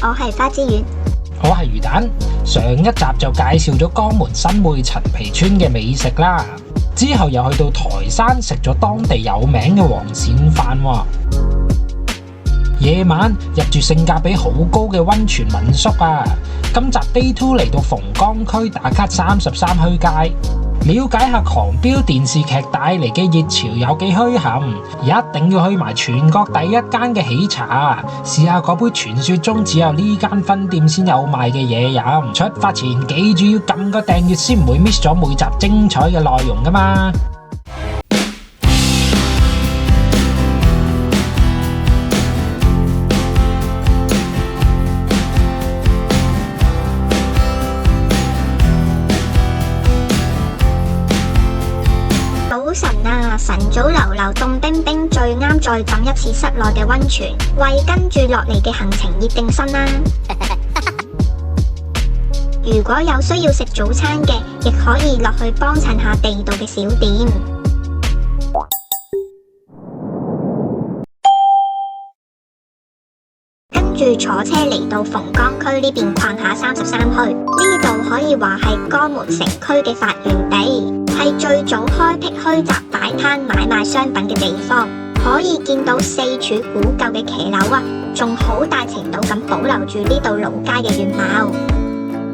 我係花之丸，我係魚蛋。上一集就介紹咗江門新會陳皮村嘅美食啦，之後又去到台山食咗當地有名嘅黃鱔飯喎。夜晚入住性價比好高嘅溫泉民宿啊！今集 Day 2嚟到鳳崗區打卡33墟街，了解下狂飆電視劇帶嚟嘅熱潮有幾墟冚，一定要去埋全國第一間嘅喜茶，試下嗰杯傳說中只有呢間分店先有賣嘅嘢飲。出發前記住要撳個訂閱先唔會 miss 咗每集精彩嘅內容噶嘛。早晨啊，晨早流流凍冰冰，最啱再浸一次室內嘅溫泉，為跟住落嚟嘅行程熱定身啦。如果有需要食早餐嘅，亦可以落去幫襯下地道嘅小店。跟住坐車嚟到鳳崗區呢邊逛下33墟，呢度可以話係江門城區嘅發源地，係最早開闢墟集擺攤買賣商品嘅地方，可以見到四處古舊嘅騎樓啊，仲好大程度咁保留住呢度老街嘅原貌。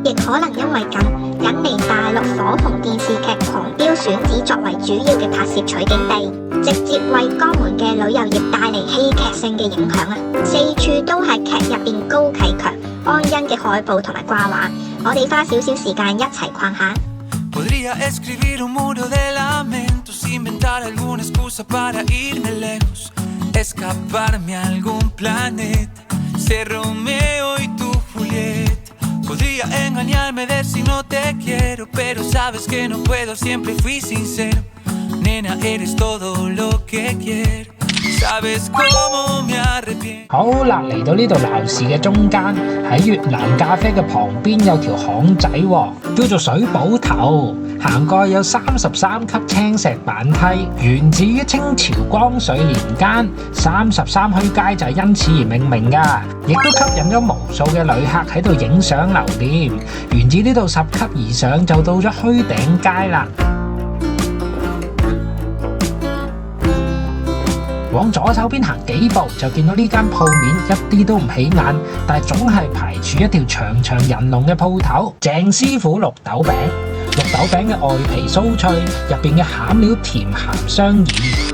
亦可能因為咁，引嚟大陸火紅電視劇《狂飆》選址作為主要嘅拍攝取景地，直接為江門嘅旅遊業帶嚟戲劇性嘅影響啊！四處都係劇入邊高啟強、安欣嘅海報同埋掛畫，我哋花少少時間一齊逛下。Podría escribir un muro de lamentos, inventar alguna excusa para irme lejos, escaparme a algún planeta, ser Romeo y tu Julieta. Podría engañarme, decir no te quiero, pero sabes que no puedo, siempre fui sincero. Nena, eres todo lo que quiero, sabes cómo me arrepiento. 好啦，嚟到呢度鬧市嘅中間，喺越南咖啡嘅旁邊有條巷仔喎，叫做水寶頭。行過有33級青石板梯，源自於清朝光緒年間，33墟街就係因此而命名噶，亦都吸引咗無數嘅旅客喺度影相留念。沿住呢度10級以上就到咗墟頂街啦。往左手邊行幾步就見到呢間鋪面，一啲都唔起眼，但係總係排住一條長長人龍嘅鋪頭。鄭師傅綠豆餅，綠豆餅嘅外皮酥脆，入邊嘅餡料甜鹹相宜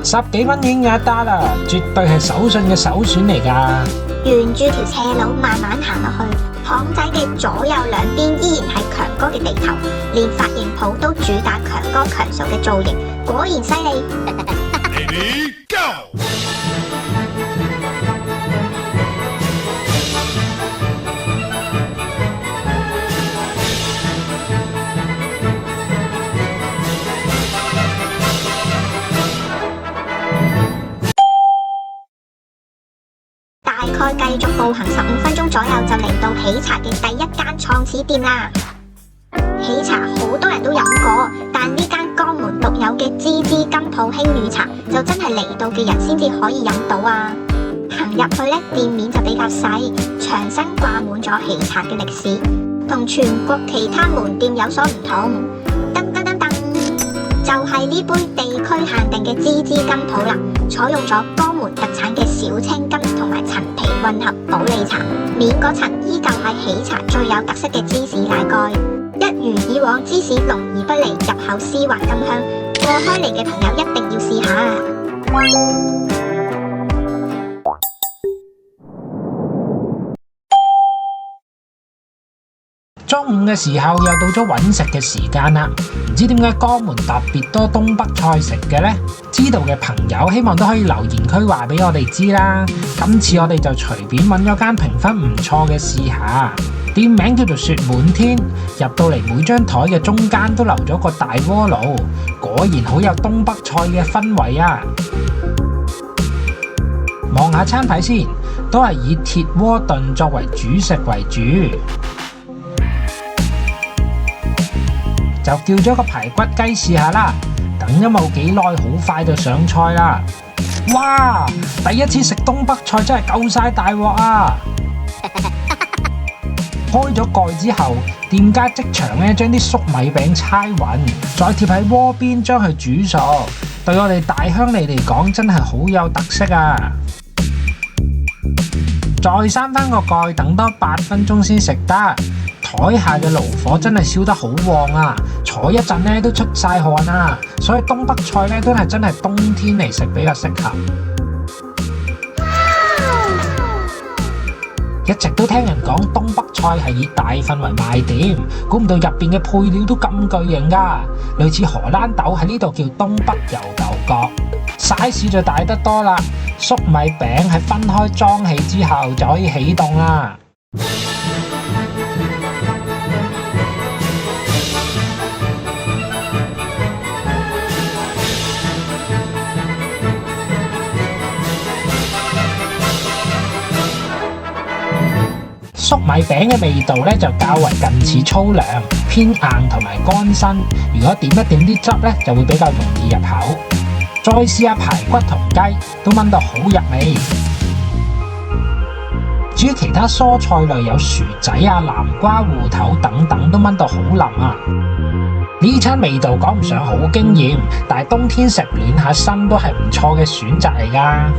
，10幾蚊已經有得啦，絕對係手信嘅首選嚟㗎。沿住條斜路慢慢行落去，巷仔嘅左右兩邊依然係強哥嘅地頭，連髮型鋪都主打強哥強嫂嘅造型，果然犀利。Ready, go! 大概繼續步行15分鐘左右，就嚟到喜茶嘅第一間創始店啦。喜茶好多人都飲過，但呢間江門獨有嘅芝芝金鋪輕乳茶就真係嚟到嘅人先至可以飲到啊！行入去呢，店面就比較細，牆身掛滿咗喜茶嘅歷史，同全國其他門店有所唔同。噔噔噔噔，就係呢杯地區限定嘅芝芝金鋪啦，採用咗江門特產嘅小青柑同埋陳皮混合保利茶，面嗰層依舊係喜茶最有特色嘅芝士奶蓋，一如以往芝士濃而不膩，入口絲滑甘香，過開嚟嘅朋友一定要試下。中午嘅時候又到咗揾食嘅時間啦，唔知點解江門特別多東北菜食嘅呢？知道嘅朋友希望都可以留言區話俾我哋知啦。今次我哋就隨便揾咗間評分唔錯嘅試下，店名叫做雪滿天，入到嚟每張台嘅中間都留咗個大鍋爐，果然好有東北菜嘅氛圍啊！望下餐牌先，都係以鐵鍋燉作為主食為主。就叫咗個排骨雞試下啦，等咗冇幾耐，好快就上菜啦！哇，第一次食東北菜真係夠晒大鑊啊！開咗蓋之後，店家即場咧將啲粟米餅搓勻，再貼喺鍋邊將佢煮熟。對我哋大鄉里嚟講，真係好有特色啊！再閂翻個蓋，等多8分鐘先食得。台下嘅爐火真係燒得好旺啊！坐一陣咧都出晒汗啊！所以東北菜咧都係真係冬天嚟食比較適合。一直都聽人講東北菜係以大份為賣點，估唔到入邊嘅配料都咁巨型噶，類似荷蘭豆喺呢度叫東北油牛角 ，size 就大得多啦。粟米餅係分開裝起之後就可以起凍啦。粟米餅嘅味道咧就較為近似粗糧，偏硬同埋乾身。如果點一點啲汁咧，就會比較容易入口。再試下排骨同雞，都炆到好入味。至於其他蔬菜類有薯仔啊、南瓜、芋頭等等，都炆到好腍啊！呢餐味道講唔上好驚豔，但係冬天食暖下身都係唔錯嘅選擇嚟㗎。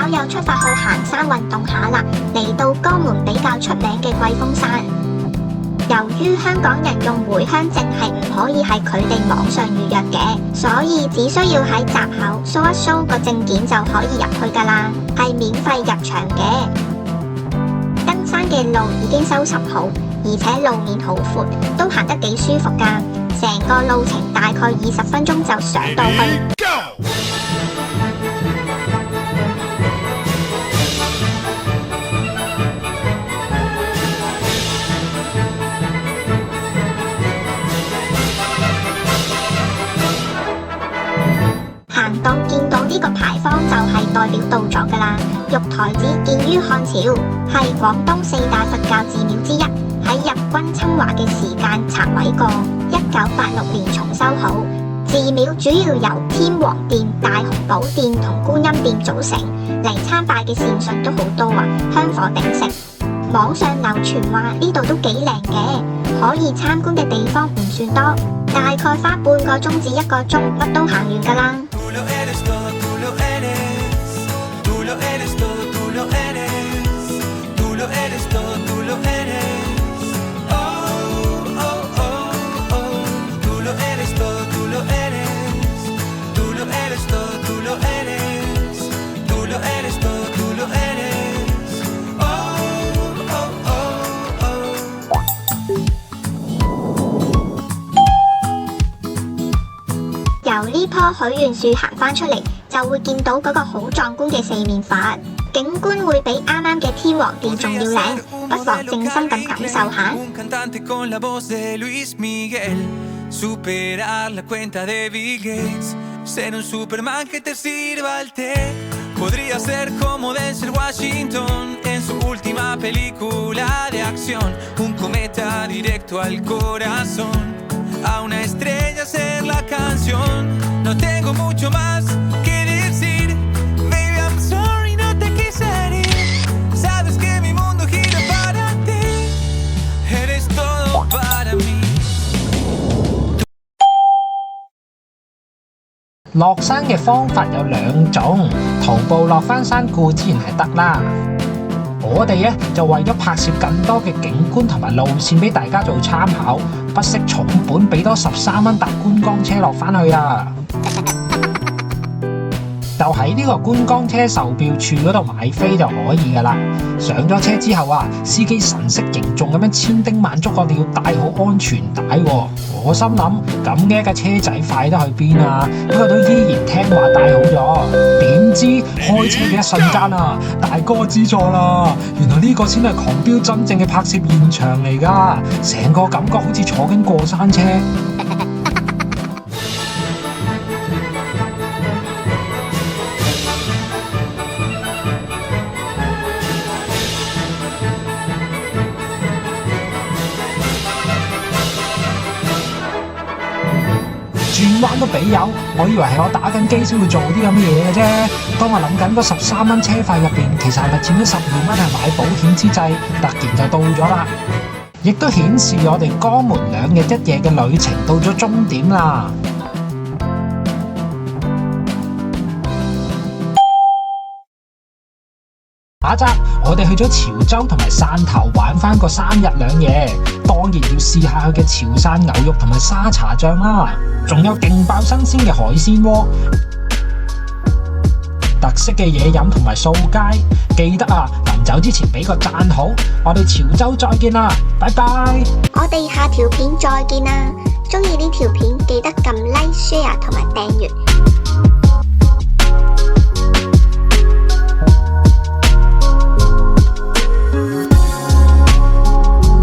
又出發去行山運動下啦，嚟到江門比較出名嘅貴峰山。由於香港人用回鄉證係唔可以喺佢哋網上預約嘅，所以只需要喺閘口 show 一 show 個證件就可以入去噶啦，係免費入場嘅。登山嘅路已經收拾好，而且路面好闊，都行得幾舒服噶。成個路程大概20分鐘就上到去。行到見到呢個牌坊就係代表到咗噶啦。玉台寺建於漢朝，係廣東4大佛教寺廟之一。喺日軍侵華嘅時間拆毀過，1986年重修好。寺廟主要由天王殿、大雄寶殿同觀音殿組成。嚟參拜嘅善信都好多啊，香火鼎盛。網上流傳話呢度都幾靚嘅，可以參觀嘅地方唔算多，大概花半個鐘至1個鐘，乜都行完噶啦。由呢棵許願樹行返出嚟，就會見到嗰個好壯觀嘅四面佛，景觀會比啱啱嘅天王殿仲要靚，不妨靜心咁感受下。A una estrella ser la canción. No tengo mucho más que decir. Baby, I'm sorry, no te quise herir. Sabes que mi mundo gira para ti. Eres todo para mí. 落山嘅方法有2種，徒步落返山固之然係得啦。我哋咧就為咗拍攝更多嘅景觀同埋路線俾大家做參考，不惜重本俾多13蚊搭觀光車落返去啊！就喺呢個觀光車售票處嗰度買飛就可以噶啦。上咗車之後啊，司機神色凝重咁樣千叮萬囑我哋要帶好安全帶喎。我心諗咁嘅一架車仔快得去邊啊？不過都依然聽話帶好咗。點知開車嘅一瞬間啊，大哥知錯啦！原來呢個先係狂飆真正嘅拍攝現場嚟噶，成個感覺好似坐緊過山車。轉彎都俾油，我以為係我打緊機先會做啲咁嘅嘢嘅啫。當我諗緊嗰13蚊車費入邊，其實係咪佔咗12蚊係買保險之際，突然就到咗啦，亦都顯示我哋江門2日1夜嘅旅程到咗終點啦。下一集我哋去咗潮州同埋汕頭玩翻個3日2夜，當然要試下佢嘅潮汕牛肉同埋沙茶醬啦，仲有勁爆新鮮嘅海鮮鍋，特色嘅嘢飲同埋掃街。記得啊，臨走之前俾個讚好。我哋潮州再見啦，拜拜。我哋下條片再見啦！鍾意呢條片記得撳 like、share 同埋訂閱。